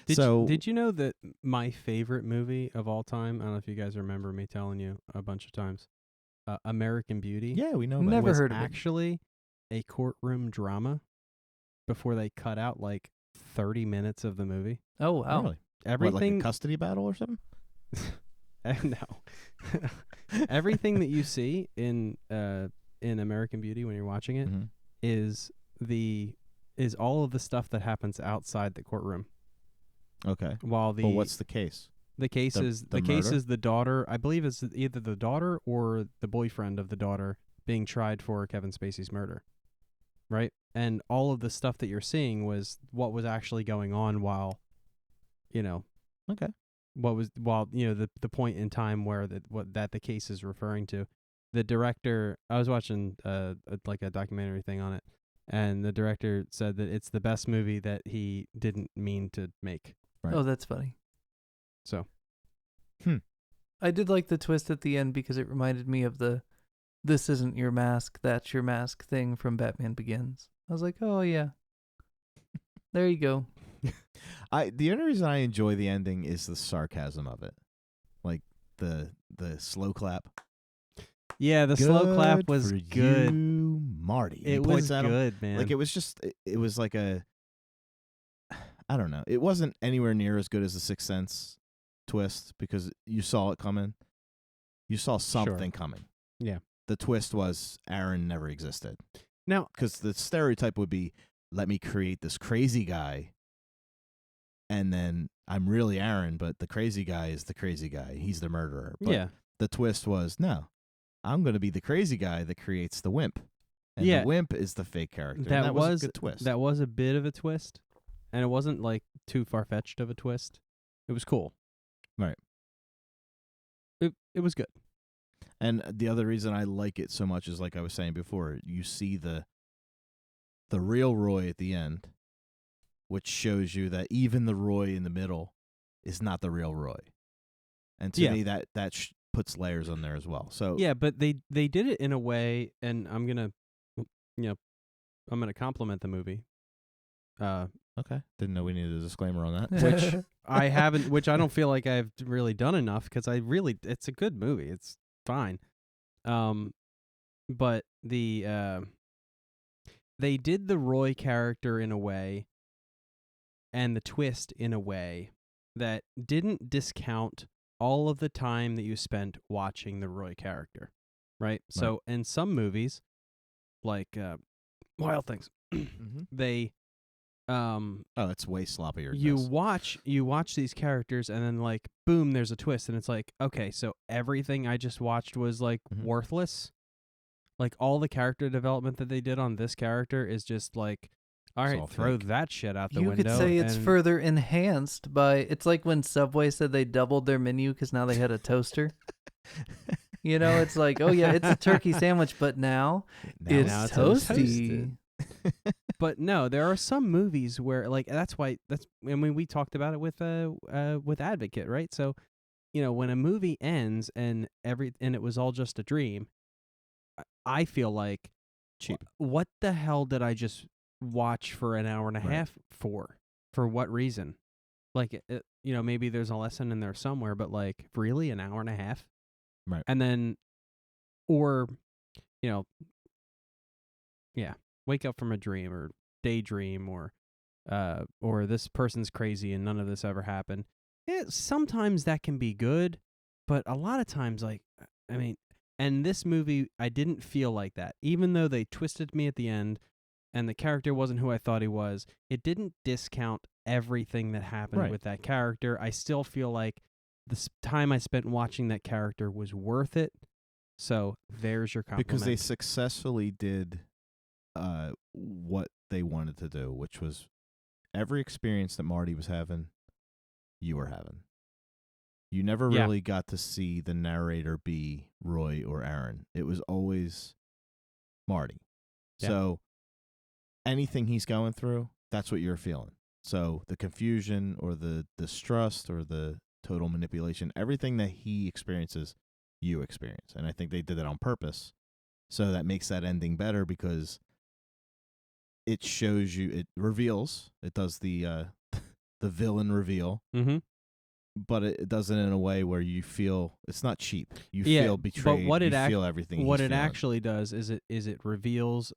Did you know that my favorite movie of all time, I don't know if you guys remember me telling you a bunch of times, American Beauty, Yeah, we know about Never it. was heard of it. actually a courtroom drama before they cut out like 30 minutes of the movie. Oh, wow. Really? What, like Everything a custody battle or something? no. Everything that you see in American Beauty when you're watching it Mhm. is all of the stuff that happens outside the courtroom. Okay. While Well, what's the case? the case the is murder? the daughter, I believe it's either the daughter or the boyfriend of the daughter being tried for Kevin Spacey's murder. Right? And all of the stuff that you're seeing was what was actually going on while Okay. the point in time where the case is referring to. The director, I was watching like a documentary thing on it, and the director said that it's the best movie that he didn't mean to make. Right. Oh, that's funny. So, I did like the twist at the end because it reminded me of the "This isn't your mask, that's your mask" thing from Batman Begins. I was like, oh yeah, there you go. The only reason I enjoy the ending is the sarcasm of it, like the slow clap. yeah, the slow clap was for good. you, Marty. And he It points was at him. good, man. Like it was just, it was like I don't know. It wasn't anywhere near as good as the Sixth Sense twist because you saw it coming. You saw something coming. Yeah. The twist was Aaron never existed. Now, Because the stereotype would be, let me create this crazy guy, and then I'm really Aaron, but the crazy guy is the crazy guy. He's the murderer. But yeah. the twist was, no, I'm going to be the crazy guy that creates the wimp. And Yeah. the wimp is the fake character. And That that was a good twist. That was a bit of a twist, and it wasn't like too far-fetched of a twist. It was cool. Right. It was good. And the other reason I like it so much is, like I was saying before, you see the real Roy at the end, which shows you that even the Roy in the middle is not the real Roy. And to Yeah. me, that puts layers on there as well. So Yeah, but they did it in a way, and I'm gonna compliment the movie. okay, didn't know we needed a disclaimer on that. Which I haven't, which I don't feel like I've really done enough because it's a good movie. It's fine. But they did the Roy character in a way, and the twist in a way that didn't discount all of the time that you spent watching the Roy character, right? So in some movies, like Wild Things, they it's way sloppier. You watch these characters, and then like boom, there's a twist, and it's like, okay, so everything I just watched was like worthless. Like all the character development that they did on this character is just like, all right, throw that shit out the window. You could say it's further enhanced by. It's like when Subway said they doubled their menu because now they had a toaster. You know, it's like, oh yeah, it's a turkey sandwich, but now it's toasty. But no, there are some movies where like I mean, we talked about it with Advocate, right? So, you know, when a movie ends and it was all just a dream, I feel like cheap. What the hell did I just watch for an hour and a half for? For what reason? Like, you know, maybe there's a lesson in there somewhere, but like, really, an hour and a half? Right. And then, or, you know, wake up from a dream or daydream or this person's crazy and none of this ever happened. Sometimes that can be good, but a lot of times, like, I mean, and this movie, I didn't feel like that. Even though they twisted me at the end and the character wasn't who I thought he was, it didn't discount everything that happened with that character. I still feel like the time I spent watching that character was worth it. So there's your compliment. Because they successfully did what they wanted to do, which was every experience that Marty was having, you were having. You never really got to see the narrator be Roy or Aaron. It was always Marty. Yeah. So anything he's going through, that's what you're feeling. So the confusion or the distrust or the total manipulation, everything that he experiences, you experience. And I think they did that on purpose. So that makes that ending better because it shows you, it reveals, it does the villain reveal, but it does it in a way where you feel it's not cheap. You feel betrayed. But you feel everything. What it actually does is it reveals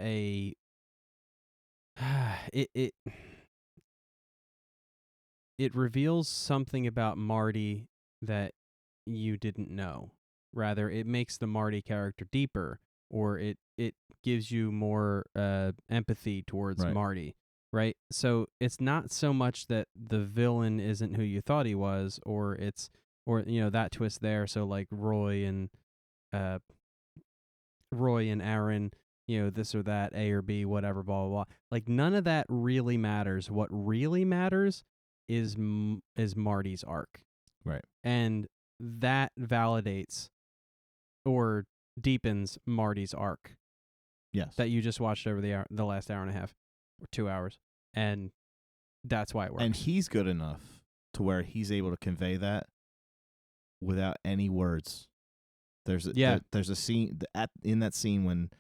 a it reveals something about Marty that you didn't know. Rather, it makes the Marty character deeper, or it gives you more empathy towards Marty, right? So it's not so much that the villain isn't who you thought he was, or you know, that twist there. So like Roy and Aaron, you know, this or that, A or B, whatever, blah blah blah. Like none of that really matters. What really matters is Marty's arc, right? And that validates or deepens Marty's arc. Yes. That you just watched over the last hour and a half or 2 hours. And that's why it works. And he's good enough to where he's able to convey that without any words. There's a scene in that scene when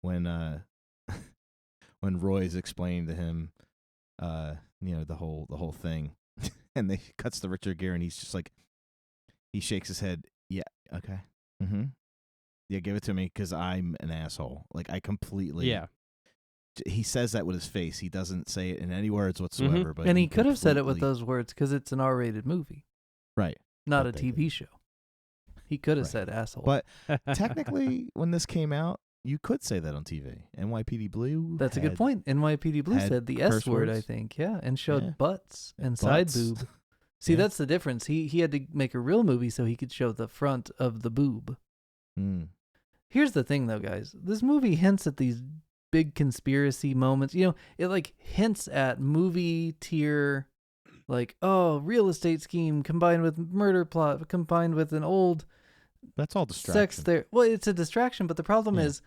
when Roy's explaining to him you know, the whole thing and they cuts to Richard Gere and he's just like, he shakes his head, yeah, okay. Yeah, give it to me because I'm an asshole. Like, I completely... Yeah. He says that with his face. He doesn't say it in any words whatsoever. But and he could have said it with those words because it's an R-rated movie. Right. Not a TV show. He could have said asshole. But technically, when this came out, you could say that on TV. NYPD Blue. That's a good point. NYPD Blue said the S word, I think. Yeah, and showed butts and side boob. See, that's the difference. He had to make a real movie so he could show the front of the boob. Here's the thing, though, guys. This movie hints at these big conspiracy moments. You know, it like hints at movie tier, like, oh, real estate scheme combined with murder plot, combined with an old... That's all distraction. Sex there. Well, it's a distraction, but the problem is,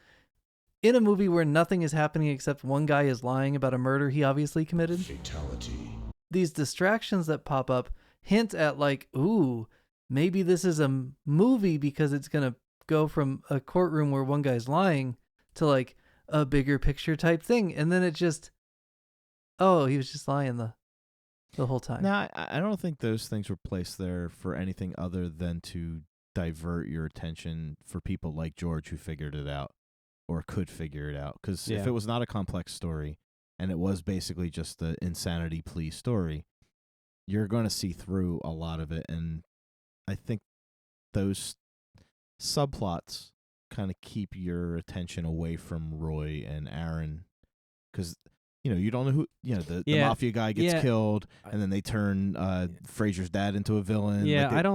in a movie where nothing is happening except one guy is lying about a murder he obviously committed. Fatality. These distractions that pop up hint at like, ooh, maybe this is a movie because it's going to go from a courtroom where one guy's lying to like a bigger picture type thing. And then it just, oh, he was just lying the whole time. No, I don't think those things were placed there for anything other than to divert your attention for people like George who figured it out or could figure it out. Because if it was not a complex story, and it was basically just the insanity plea story, you're going to see through a lot of it. And I think those subplots kind of keep your attention away from Roy and Aaron, because you don't know who, the mafia guy gets killed, and then they turn Frasier's dad into a villain. Yeah, like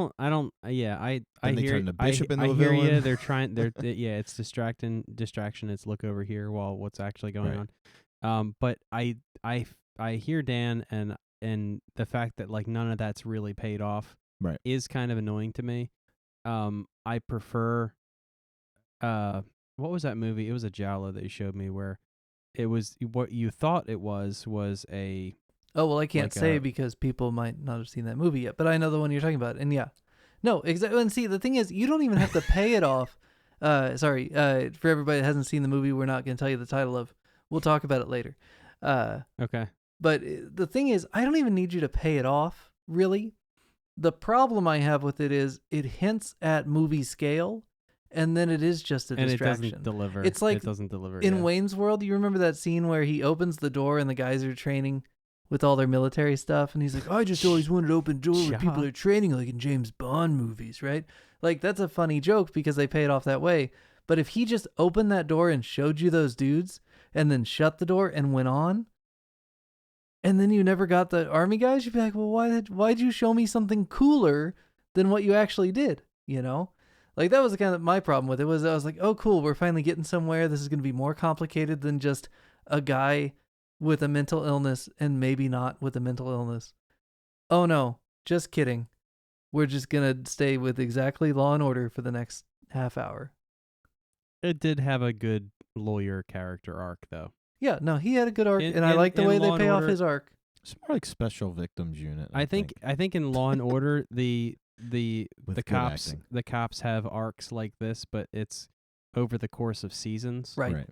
I they hear turn the bishop into I a hear villain. you. They're trying. It's distraction. It's look over here while what's actually going on. But I hear Dan, and the fact that like none of that's really paid off is kind of annoying to me. I prefer what was that movie? It was a giallo that you showed me where it was what you thought it was a Oh, well, I can't like say because people might not have seen that movie yet, but I know the one you're talking about. And yeah, no, exactly. And see, the thing is, you don't even have to pay it off. For everybody that hasn't seen the movie, we're not going to tell you the title of. We'll talk about it later. okay. But the thing is, I don't even need you to pay it off, really. The problem I have with it is it hints at movie scale, and then it is just a distraction. It doesn't deliver. It's like it doesn't deliver. In Wayne's World, you remember that scene where he opens the door and the guys are training with all their military stuff, and he's like, I just always wanted to open door where people are training like in James Bond movies, right? Like, that's a funny joke because they pay it off that way. But if he just opened that door and showed you those dudes and then shut the door and went on, and then you never got the army guys, you'd be like, well, why'd you show me something cooler than what you actually did, Like, that was kind of my problem with it. I was like, oh, cool, we're finally getting somewhere. This is going to be more complicated than just a guy with a mental illness and maybe not with a mental illness. Oh, no, just kidding. We're just going to stay with exactly Law and Order for the next half hour. It did have a good lawyer character arc, though. Yeah, no, he had a good arc, and I like the way they pay off his arc. It's more like Special Victims Unit. I think in Law and Order the cops acting. the cops have arcs like this, but it's over the course of seasons. Right.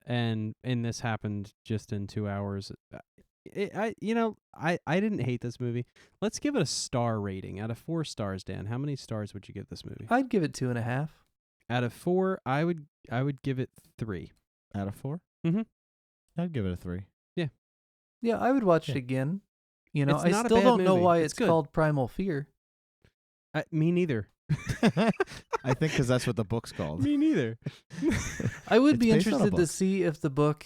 And this happened just in 2 hours. I didn't hate this movie. Let's give it a star rating out of 4 stars. Dan, how many stars would you give this movie? I'd give it 2.5. Out of 4, I would give it 3. Out of 4? Mm-hmm. I'd give it a 3. Yeah, I would watch it again. It's I not a still bad don't know movie. why It's it's good. called Primal Fear. Me neither. I think because that's what the book's called. Me neither. I would be It's based on a interested to book. see if the book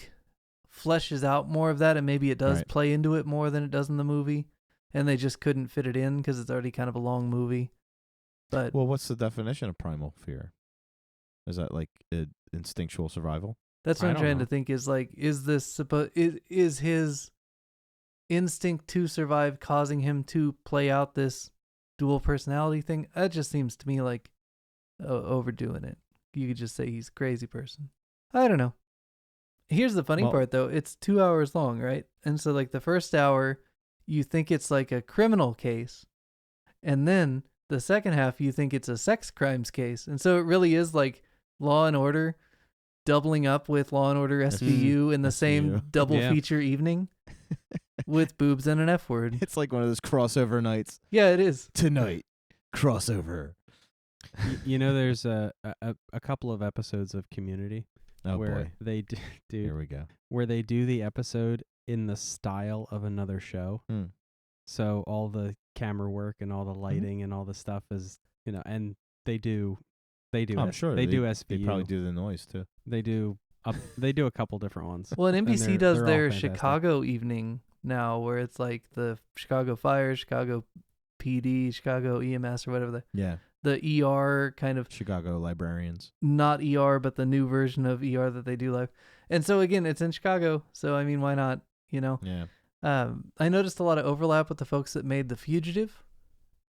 fleshes out more of that, and maybe it does play into it more than it does in the movie, and they just couldn't fit it in because it's already kind of a long movie. But Well, what's the definition of primal fear? Is that like instinctual survival? that's what I I'm don't trying know. to think. Is like, is this is his instinct to survive causing him to play out this dual personality thing? That just seems to me like overdoing it. You could just say he's a crazy person. I don't know. Here's the funny part, though. It's 2 hours long, right? And so, like, the first hour, you think it's like a criminal case. And then the second half, you think it's a sex crimes case. And so it really is like Law and Order doubling up with Law and Order SVU in the same double feature evening with boobs and an F word. It's like one of those crossover nights. Yeah, it is. Tonight, crossover. There's a couple of episodes of Community where boy. they do Here we go. where they do the episode in the style of another show. So all the camera work and all the lighting and all the stuff is, and they do. I'm sure they do SVU. They probably do the noise too. They do. They do a couple different ones. Well, and NBC they're does all their fantastic. Chicago evening now, where it's like the Chicago Fire, Chicago PD, Chicago EMS, or whatever the ER kind of Chicago librarians. Not ER, but the new version of ER that they do live. And so again, it's in Chicago. So I mean, why not? Yeah. I noticed a lot of overlap with the folks that made The Fugitive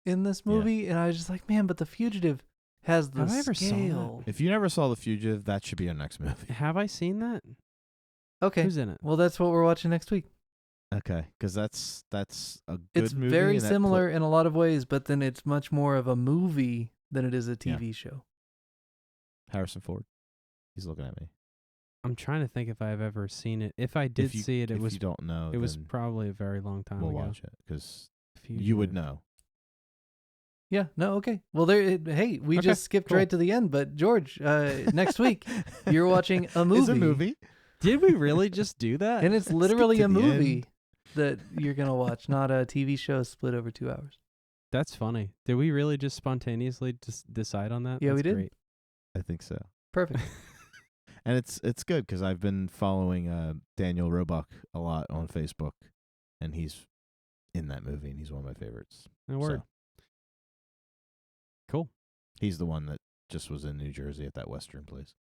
in this movie, and I was just like, man, but The Fugitive has the Have I ever saw scale. If you never saw The Fugitive, that should be our next movie. Have I seen that? Okay. Who's in it? Well, that's what we're watching next week. Okay, because that's a good It's movie. very and that similar in a lot of ways, but then it's much more of a movie than it is a TV show. Harrison Ford. He's looking at me. I'm trying to think if I've ever seen it. If I did see it, if you don't know, it was then probably a very long time we'll ago. watch it because you would Fugitive. know. Yeah, no, okay. Well, hey, we Okay, just skipped cool. right to the end, but George, next week, you're watching a movie. Is it a movie? Did we really just do that? And it's literally to a the movie end. that you're going to watch, not a TV show split over 2 hours. That's funny. Did we really just spontaneously just decide on that? Yeah, we That's did. Great. I think so. Perfect. And it's good because I've been following Daniel Roebuck a lot on Facebook, and he's in that movie, and he's one of my favorites. No word. So, Cool. he's the one that just was in New Jersey at that Western place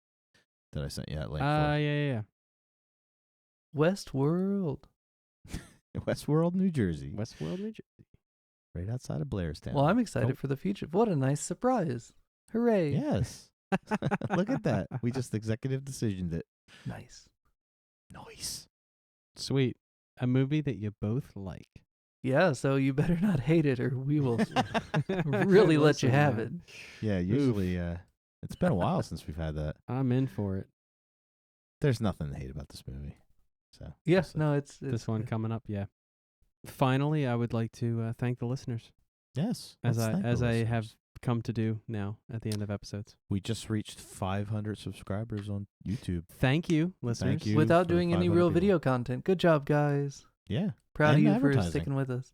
that I sent you that link Yeah. Westworld. for. Westworld, New Jersey, Westworld, New Jersey. right outside of Blairstown. Well, I'm excited Cool. for the future. What a nice surprise. Hooray. Yes. Look at that. We just executive decisioned it. Nice. Nice. Sweet. A movie that you both like. Yeah, so you better not hate it or we will really let you Listen, have man, it. Yeah, usually it's been a while since we've had that. I'm in for it. There's nothing to hate about this movie. So Yes, we'll see. no, it's This one coming up, yeah. Finally, I would like to thank the listeners, Yes. as let's thank the I have listeners. come to do now at the end of episodes. We just reached 500 subscribers on YouTube. Thank you, listeners. Thank you. without for doing any 500 real people. video content. Good job, guys. Yeah. Proud And of you for advertising. sticking with us.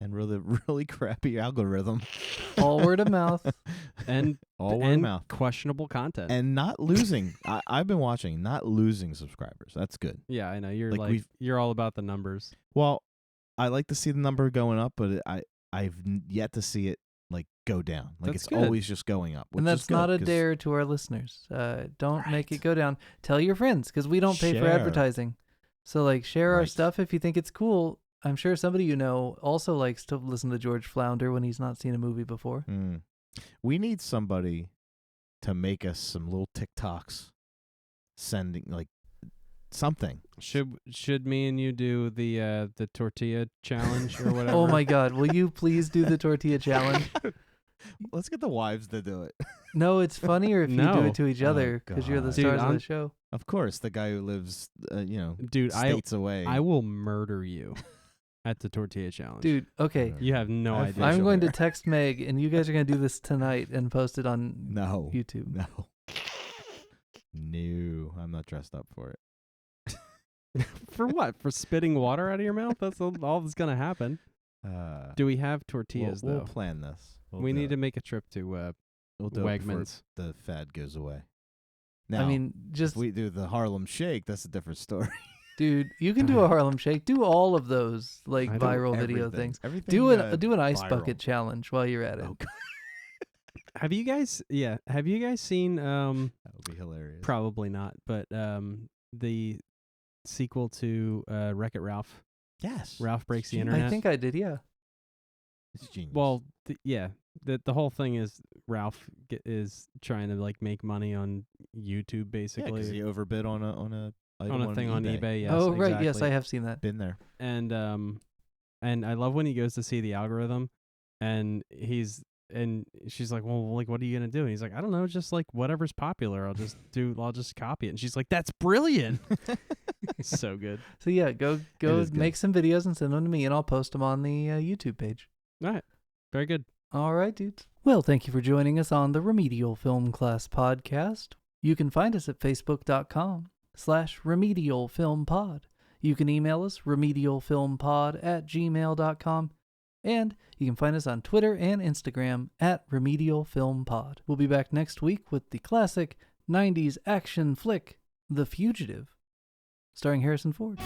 And really crappy algorithm. All word of mouth. And All word of and mouth. questionable content. And not losing. I've been watching, not losing subscribers. That's good. yeah, I know you're Like, like we've- you're all about the numbers. Well, I like to see the number going up, but I've yet to see it like go down. Like That's it's good. always just going up. And which that's is good, not a 'cause dare to our listeners. Don't make Right. it go down. Tell your friends because we don't pay for Share. advertising. So, like, share our Right. stuff if you think it's cool. I'm sure somebody you know also likes to listen to George Flounder when he's not seen a movie before. We need somebody to make us some little TikToks, sending like something. Should me and you do the tortilla challenge or whatever? Oh my God. Will you please do the tortilla challenge? Let's get the wives to do it. No, it's funnier if you do No. it to each Oh, other because you're the God. Dude, stars of I'm- the show. Of course, the guy who lives, Dude, states away. I will murder you at the tortilla challenge. Dude, okay. You have no I idea. facial I'm going to hair. text Meg and you guys are going to do this tonight and post it on No, YouTube. no, no. I'm not dressed up for it. For what? For spitting water out of your mouth? That's all that's gonna happen. Do we have tortillas we'll though? plan this. We need to make a trip to we'll do it before Wegmans. the fad goes away. Now, I mean, just if we do the Harlem Shake, that's a different story. dude, you can do a Harlem Shake. Do all of those like I don't- viral video Everything. things. Everything, Do an ice viral. bucket challenge while you're at it. Oh, God. Have you guys seen That would be hilarious. probably not, but the sequel to Wreck-It Ralph? Yes. Ralph Breaks the Genius. Internet. I think I did, yeah. It's genius. Well, the whole thing is Ralph is trying to like make money on YouTube yeah, because basically he overbid on a item on a thing on eBay. Yes, oh, right. Yes, exactly. I have seen that. Been there. And I love when he goes to see the algorithm, and she's like, well, like, what are you gonna do? And he's like, I don't know, just like whatever's popular, I'll just copy it. And she's like, that's brilliant. So good. So yeah, go is good. make some videos and send them to me, and I'll post them on the YouTube page. All right, very good. All right, dudes. Well, thank you for joining us on the Remedial Film Class podcast. You can find us at facebook.com/remedialfilmpod. You can email us remedialfilmpod@gmail.com. And you can find us on Twitter and Instagram @remedialfilmpod. We'll be back next week with the classic 90s action flick, The Fugitive, starring Harrison Ford.